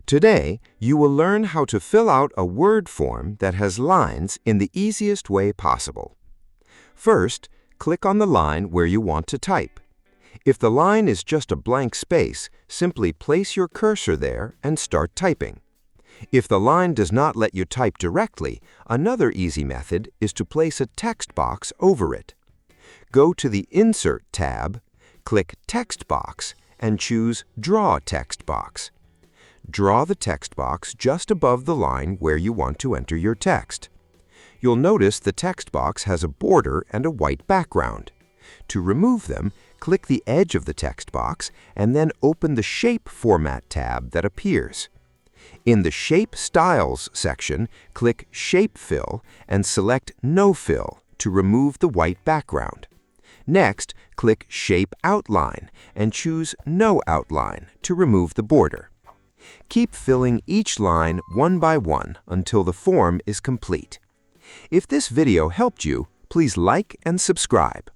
Today, you will learn how to fill out a Word form that has lines in the easiest way possible. First, click on the line where you want to type. If the line is just a blank space, simply place your cursor there and start typing. If the line does not let you type directly, another easy method is to place a text box over it. Go to the Insert tab, click Text Box, and choose Draw Text Box. Draw the text box just above the line where you want to enter your text. You'll notice the text box has a border and a white background. To remove them, click the edge of the text box and then open the Shape Format tab that appears. In the Shape Styles section, click Shape Fill and select No Fill to remove the white background. Next, click Shape Outline and choose No Outline to remove the border. Keep filling each line one by one until the form is complete. If this video helped you, please like and subscribe.